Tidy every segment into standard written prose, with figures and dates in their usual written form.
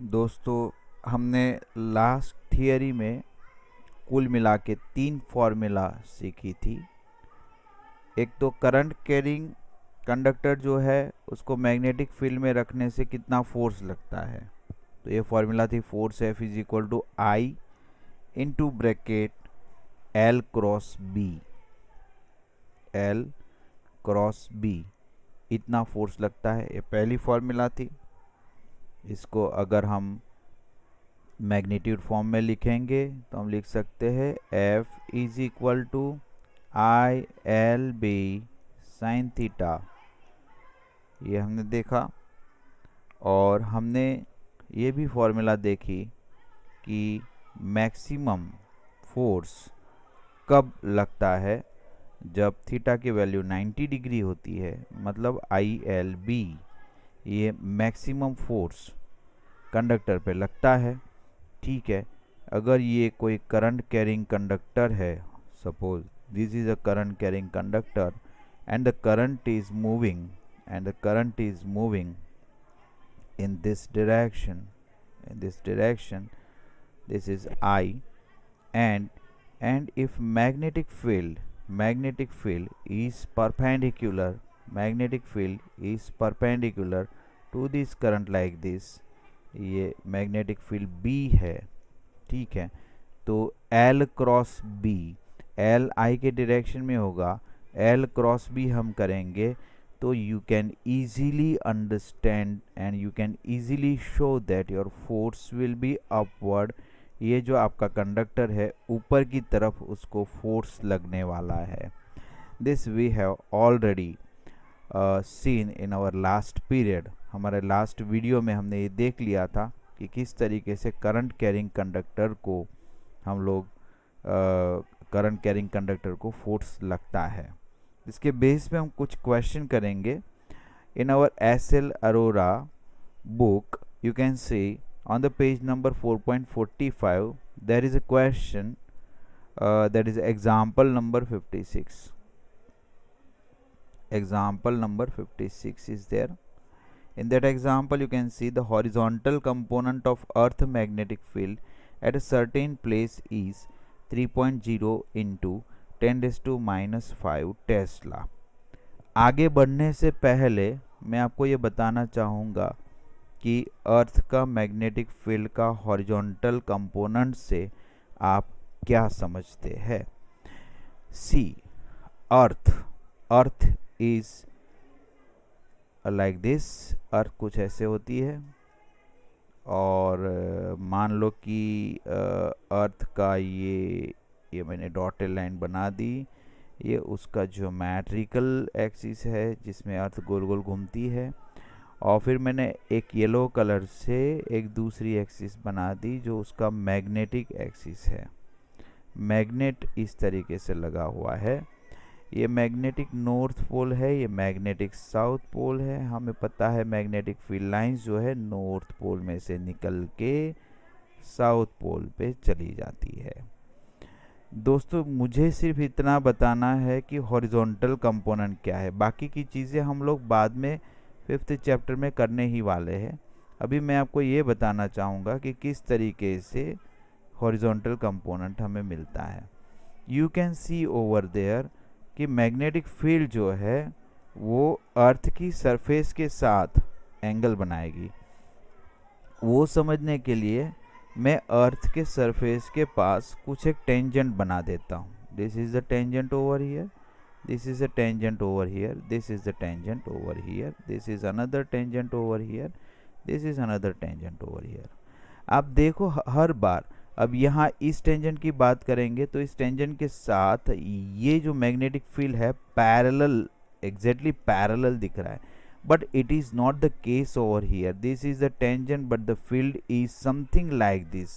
दोस्तों, हमने last theory में कुल मिला के 3 फॉर्मूला सीखी थी। एक तो करंट कैरिंग कंडक्टर जो है उसको मैग्नेटिक फील्ड में रखने से कितना फोर्स लगता है। तो ये फॉर्मूला थी force F is equal to I into bracket L cross B. L cross B इतना फोर्स लगता है, ये पहली फॉर्मूला थी। इसको अगर हम मैग्नीट्यूड फॉर्म में लिखेंगे तो हम लिख सकते हैं F is equal to I L B sine theta. ये हमने देखा, और हमने ये भी फॉर्मूला देखी कि मैक्सिमम फोर्स कब लगता है, जब थीटा की वैल्यू 90 डिग्री होती है। मतलब आई एल बी ये मैक्सिमम फोर्स कंडक्टर पे लगता है। ठीक है, अगर ये कोई करंट कैरिंग कंडक्टर है, suppose this is a current carrying conductor and the current is moving in this direction, this is I, and if magnetic field is perpendicular to this current like this, ये magnetic field B है। ठीक है, तो L cross B, L I के direction में होगा, L cross B हम करेंगे तो you can easily understand and you can easily show that your force will be upward। ये जो आपका कंडक्टर है ऊपर की तरफ उसको फोर्स लगने वाला है। This we have already seen in our last period. हमारे लास्ट वीडियो में हमने ये देख लिया था कि किस तरीके से करंट कैरिंग कंडक्टर को हम लोग करंट कैरिंग कंडक्टर को फोर्स लगता है। इसके बेस पे हम कुछ क्वेश्चन करेंगे। In our SL Arora book you can see on the page number 4.45 there is a question that is example number 56. Example number 56 is there. In that example you can see the horizontal component of earth magnetic field at a certain place is 3.0 into 10⁻⁵ Tesla. आगे बढ़ने से पहले मैं आपको ये बताना चाहूँगा कि अर्थ का मैग्नेटिक फील्ड का हॉरिजॉन्टल कंपोनेंट से आप क्या समझते हैं। सी अर्थ इज लाइक दिस। अर्थ कुछ ऐसे होती है, और मान लो कि अर्थ का ये मैंने डॉटेड लाइन बना दी। ये उसका ज्योमेट्रिकल एक्सिस है जिसमें अर्थ गोल गोल घूमती है, और फिर मैंने एक येलो कलर से एक दूसरी एक्सिस बना दी जो उसका मैग्नेटिक एक्सिस है। मैग्नेट इस तरीके से लगा हुआ है। ये मैग्नेटिक नॉर्थ पोल है, ये मैग्नेटिक साउथ पोल है। हमें पता है मैग्नेटिक फील्ड लाइंस जो है नॉर्थ पोल में से निकल के साउथ पोल पे चली जाती है। दोस्तों, मुझे सिर्फ इतना बताना है कि हॉरिजॉन्टल कंपोनेंट क्या है, बाकी की चीज़ें हम लोग बाद में 5th चैप्टर में करने ही वाले हैं। अभी मैं आपको ये बताना चाहूँगा कि किस तरीके से हॉरिजॉन्टल कंपोनेंट हमें मिलता है। You can see over there कि मैग्नेटिक फील्ड जो है वो अर्थ की सरफेस के साथ एंगल बनाएगी। वो समझने के लिए मैं अर्थ के सरफेस के पास कुछ एक टेंजेंट बना देता हूँ। This is the tangent over here, this is a tangent over here, this is the tangent over here, this is another tangent over here, this is another tangent over here। आप देखो हर बार अब यहाँ इस tangent की बात करेंगे तो इस टेंजेंट के साथ ये जो मैग्नेटिक फील्ड है पैरेलल, एग्जैक्टली पैरेलल दिख रहा है, but it is not the case over here. This is the tangent but the field is something like this.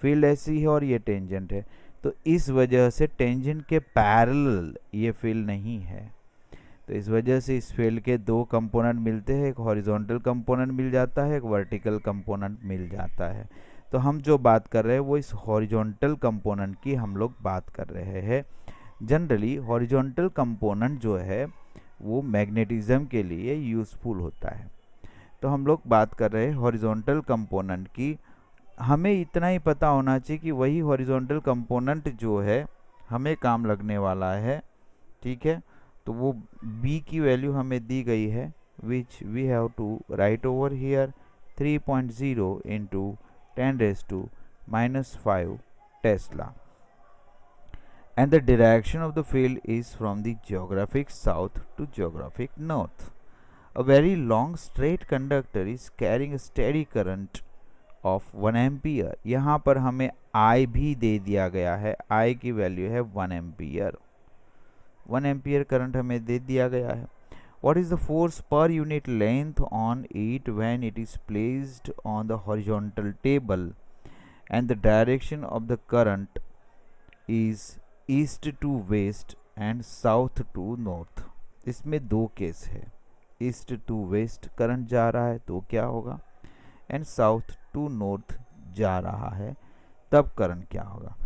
Field ऐसी है और ये टेंजेंट है, तो इस वजह से टेंजेंट के पैरेलल ये फील्ड नहीं है। तो इस वजह से इस फील्ड के दो कंपोनेंट मिलते हैं, एक हॉरिजॉन्टल कंपोनेंट मिल जाता है, एक वर्टिकल कंपोनेंट मिल जाता है। तो हम जो बात कर रहे हैं वो इस हॉरिजॉन्टल कंपोनेंट की हम लोग बात कर रहे हैं। जनरली हॉरिजॉन्टल कंपोनेंट जो है वो मैग्नेटिज्म के लिए यूज़फुल होता है। तो हम लोग बात कर रहे हैं हॉरिजॉन्टल कंपोनेंट की। हमें इतना ही पता होना चाहिए कि वही हॉरिजॉन्टल कंपोनेंट जो है हमें काम लगने वाला है, ठीक है। तो वो b की वैल्यू हमें दी गई है, which we have to write over here 3.0 into 10⁻⁻5 tesla, and the direction of the field is from the geographic south to geographic north. A very long straight conductor is carrying a steady current of 1 ampere. यहाँ पर हमें I भी दे दिया गया है, I की value है 1 ampere. 1 ampere current हमें दे दिया गया है। What is the force per unit length on it when it is placed on the horizontal table and the direction of the current is east to west and south to north. इसमें दो case है, east to waste current जा रहा है तो क्या होगा, and south to north जा रहा है तब करंट क्या होगा।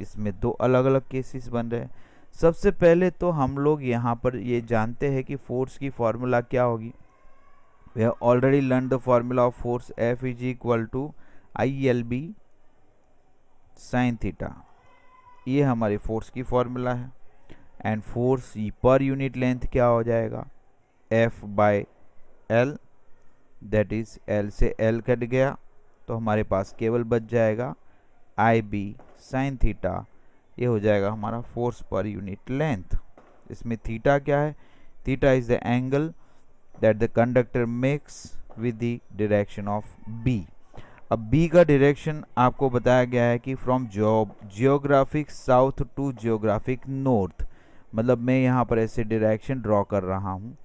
इसमें दो अलग अलग केसेस बन रहे हैं। सबसे पहले तो हम लोग यहाँ पर ये जानते हैं कि फोर्स की फॉर्मूला क्या होगी। We have already learn the formula of force, F is equal to ILB sine theta, ये हमारी फोर्स की फॉर्मूला है। And force per unit length क्या हो जाएगा, F/L, दैट इज L से L कट गया तो हमारे पास केवल बच जाएगा IB साइन थीटा, ये हो जाएगा हमारा फोर्स पर यूनिट लेंथ। इसमें थीटा क्या है, theta is the angle that the conductor makes with the direction of B। अब B का डायरेक्शन आपको बताया गया है कि from geographic south to geographic north, मतलब मैं यहाँ पर ऐसे डायरेक्शन ड्रॉ कर रहा हूँ,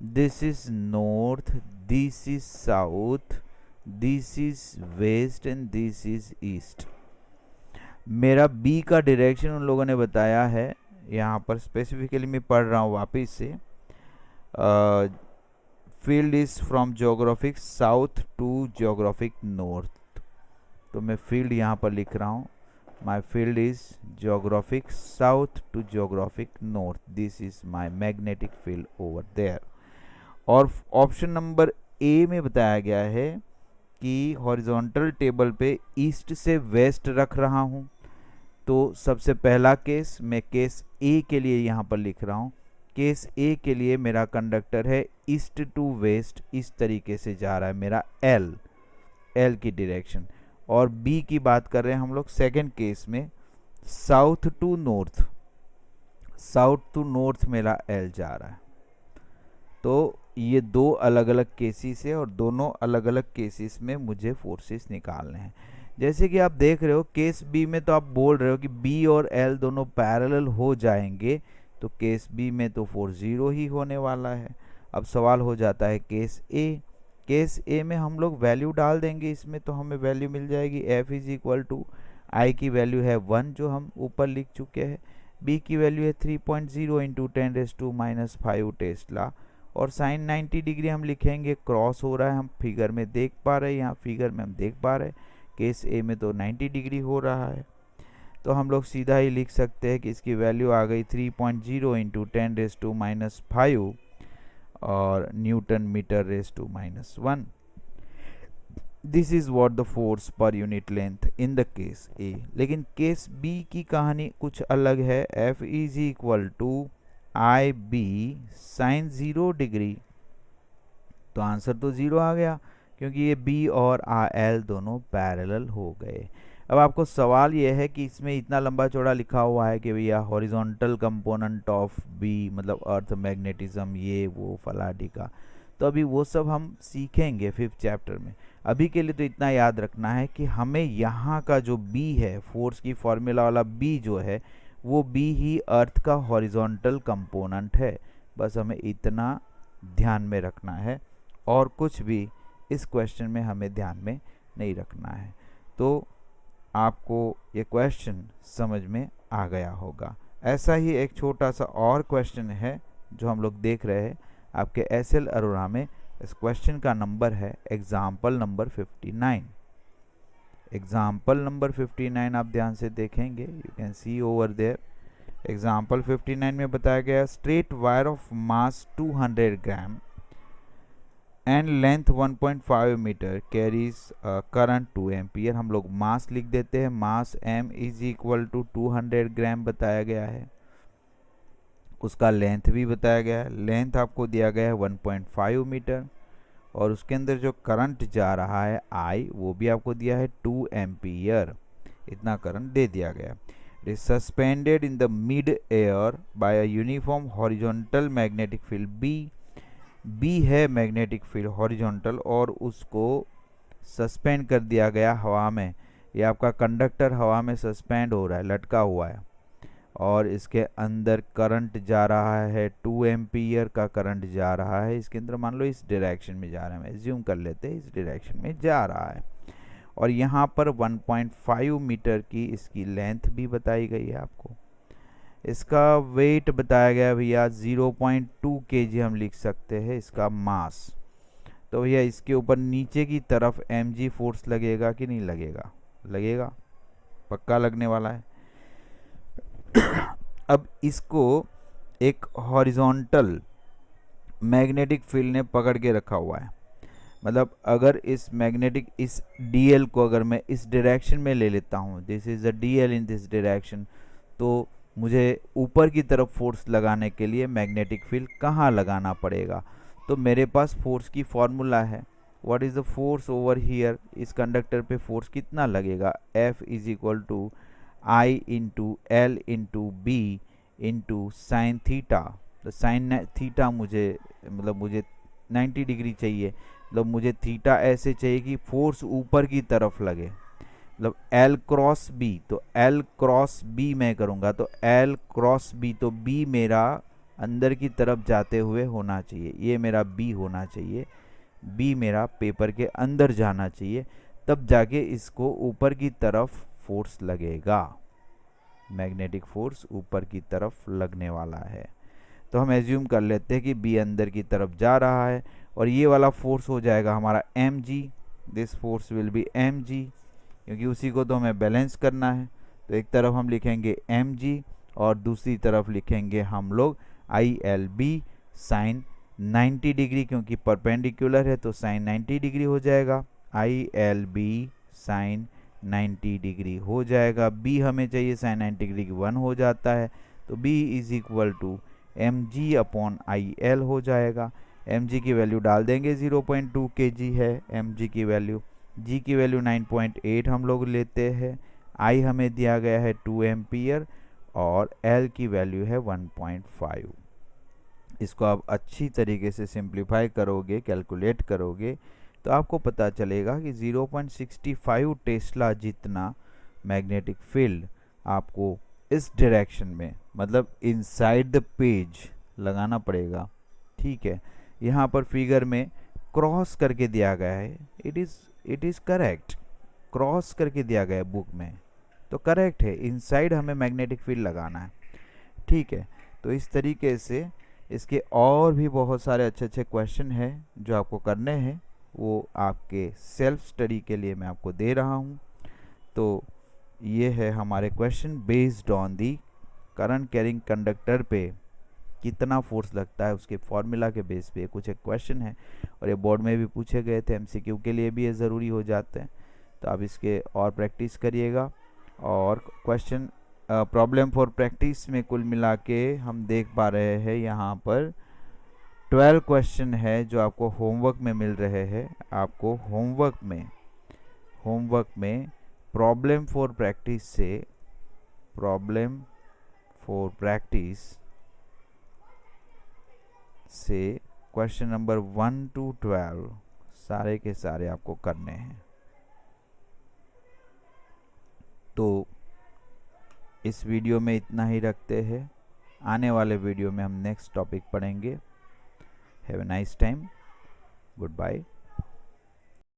this is north, this is south, this is west and this is east. मेरा B का डायरेक्शन उन लोगों ने बताया है, यहाँ पर स्पेसिफिकली मैं पढ़ रहा हूँ वापस से, field is from geographic south to geographic north. तो मैं फील्ड यहाँ पर लिख रहा हूँ, my field is geographic south to geographic north, this is my magnetic field over there. और ऑप्शन नंबर ए में बताया गया है कि हॉरिजॉन्टल टेबल पे ईस्ट से वेस्ट रख रहा हूँ। तो सबसे पहला केस, मैं केस ए के लिए यहाँ पर लिख रहा हूँ। केस ए के लिए मेरा कंडक्टर है ईस्ट टू वेस्ट, इस तरीके से जा रहा है मेरा एल की डायरेक्शन। और बी की बात कर रहे हैं हम लोग सेकंड केस में, south to north, south to north मेरा एल जा रहा है। तो ये दो अलग अलग केसेस है और दोनों अलग अलग केसेस में मुझे फोर्सेस निकालने हैं। जैसे कि आप देख रहे हो केस बी में तो आप बोल रहे हो कि बी और एल दोनों पैरेलल हो जाएंगे, तो केस बी में तो फोर्स 0 ही होने वाला है। अब सवाल हो जाता है केस ए, केस ए में हम लोग वैल्यू डाल देंगे इसमें, तो हमें वैल्यू मिल जाएगी F इज इक्वल टू आई की वैल्यू है 1 जो हम ऊपर लिख चुके हैं, बी की वैल्यू है 3.0 इंटू 10⁻⁻5 टेस्ला, और साइन 90 डिग्री हम लिखेंगे, क्रॉस हो रहा है, हम फिगर में देख पा रहे हैं, यहाँ फिगर में हम देख पा रहे हैं केस ए में तो 90 डिग्री हो रहा है। तो हम लोग सीधा ही लिख सकते हैं कि इसकी वैल्यू आ गई 3.0 इंटू 10⁻⁵ और newton meter raise to -1। This is what the force per unit length in the case A. लेकिन केस बी की कहानी कुछ अलग है। F is equal to IB sine 0 degree, तो आंसर तो 0 आ गया क्योंकि ये B और L दोनों पैरेलल हो गए। अब आपको सवाल ये है कि इसमें इतना लंबा चौड़ा लिखा हुआ है कि भैया हॉरिजॉन्टल कंपोनेंट ऑफ B मतलब अर्थ मैग्नेटिज्म, ये वो फलाडी का, तो अभी वो सब हम सीखेंगे 5th चैप्टर में। अभी के लिए तो इतना याद रखना है कि हमें यहाँ का जो B है, फोर्स की फॉर्मूला वाला B जो है, वो B ही अर्थ का हॉरिजॉन्टल कंपोनेंट है। बस हमें इतना ध्यान में रखना है और कुछ भी इस क्वेश्चन में हमें ध्यान में नहीं रखना है। तो आपको ये क्वेश्चन समझ में आ गया होगा। ऐसा ही एक छोटा सा और क्वेश्चन है जो हम लोग देख रहे हैं आपके SL अरोरा में। इस क्वेश्चन का नंबर है एग्जाम्पल नंबर 59। एग्जाम्पल नंबर 59 आप ध्यान से देखेंगे, you can see over there. Example 59 में बताया गया straight wire of mass 200 gram and length 1.5 metre carries current 2 ampere. हम लोग मास लिख देते हैं, mass m is equal to 200 gram बताया गया है, उसका लेंथ भी बताया गया है, लेंथ आपको दिया गया है 1.5 मीटर, और उसके अंदर जो करंट जा रहा है I वो भी आपको दिया है 2 एम्पियर, इतना करंट दे दिया गया। It is suspended in the mid air by a uniform horizontal magnetic field B है मैग्नेटिक फील्ड हॉरिजॉन्टल, और उसको सस्पेंड कर दिया गया हवा में। ये आपका कंडक्टर हवा में सस्पेंड हो रहा है, लटका हुआ है, और इसके अंदर करंट जा रहा है 2 एम्पियर का करंट जा रहा है। इसके अंदर मान लो इस डायरेक्शन में जा रहा है, एज्यूम कर लेते हैं इस डायरेक्शन में जा रहा है, और यहाँ पर 1.5 मीटर की इसकी लेंथ भी बताई गई है आपको। इसका वेट बताया गया भैया 0.2 kg हम लिख सकते हैं इसका मास। तो भैया इसके ऊपर नीचे की तरफ mg फोर्स लगेगा कि नहीं लगेगा? लगेगा, पक्का लगने वाला है। अब इसको एक हॉरिजॉन्टल मैग्नेटिक फील्ड ने पकड़ के रखा हुआ है, मतलब अगर इस मैग्नेटिक इस dl को अगर मैं इस डायरेक्शन में ले लेता हूँ, this is the dl in this direction, तो मुझे ऊपर की तरफ फोर्स लगाने के लिए मैग्नेटिक फील्ड कहाँ लगाना पड़ेगा? तो मेरे पास फोर्स की फॉर्मूला है, what is the force over here, इस कंडक्टर पे फोर्स कितना लगेगा? F is equal to I into L into B into sine theta. तो साइन थीटा मुझे मुझे 90 डिग्री चाहिए, मतलब मुझे थीटा ऐसे चाहिए कि फोर्स ऊपर की तरफ लगे, मतलब L क्रॉस बी। तो L क्रॉस बी मैं करूँगा, तो L क्रॉस बी, तो B मेरा अंदर की तरफ जाते हुए होना चाहिए, ये मेरा B होना चाहिए, B मेरा पेपर के अंदर जाना चाहिए, तब जाके इसको ऊपर की तरफ फोर्स लगेगा, मैग्नेटिक फोर्स ऊपर की तरफ लगने वाला है। तो हम एज्यूम कर लेते हैं कि B अंदर की तरफ जा रहा है, और ये वाला फोर्स हो जाएगा हमारा mg, this force will be mg, क्योंकि उसी को तो हमें बैलेंस करना है। तो एक तरफ हम लिखेंगे mg और दूसरी तरफ लिखेंगे हम लोग ILB साइन 90 डिग्री, क्योंकि परपेंडिकुलर है तो साइन 90 डिग्री हो जाएगा, ILB साइन 90 डिग्री हो जाएगा। B हमें चाहिए साइन 90 डिग्री की 1 हो जाता है, तो B is equal to mg upon IL हो जाएगा। mg की वैल्यू डाल देंगे, 0.2 kg है mg की वैल्यू, g की वैल्यू 9.8 हम लोग लेते हैं, I हमें दिया गया है 2 एम्पियर, और L की वैल्यू है 1.5। इसको आप अच्छी तरीके से सिंप्लीफाई करोगे, कैलकुलेट करोगे, तो आपको पता चलेगा कि 0.65 टेस्ला जितना मैग्नेटिक फील्ड आपको इस डायरेक्शन में, मतलब इनसाइड द पेज लगाना पड़ेगा। ठीक है, यहाँ पर फिगर में क्रॉस करके दिया गया है, इट इज़ करेक्ट, क्रॉस करके दिया गया है बुक में, तो करेक्ट है, इनसाइड हमें मैग्नेटिक फील्ड लगाना है। ठीक है, तो इस तरीके से इसके और भी बहुत सारे अच्छे अच्छे क्वेश्चन हैं जो आपको करने हैं, वो आपके सेल्फ स्टडी के लिए मैं आपको दे रहा हूँ। तो ये है हमारे question based on the current carrying conductor पे कितना फोर्स लगता है, उसके फॉर्मूला के बेस पे कुछ एक क्वेश्चन है, और ये बोर्ड में भी पूछे गए थे, MCQ के लिए भी ये ज़रूरी हो जाते हैं। तो आप इसके और प्रैक्टिस करिएगा, और क्वेश्चन प्रॉब्लम फॉर प्रैक्टिस में कुल मिला के हम देख पा रहे हैं यहाँ पर 12 क्वेश्चन है जो आपको होमवर्क में मिल रहे हैं। आपको होमवर्क में प्रॉब्लम फॉर प्रैक्टिस से क्वेश्चन नंबर 1 to 12 सारे के सारे आपको करने हैं। तो इस वीडियो में इतना ही रखते हैं, आने वाले वीडियो में हम नेक्स्ट टॉपिक पढ़ेंगे। Have a nice time, good bye.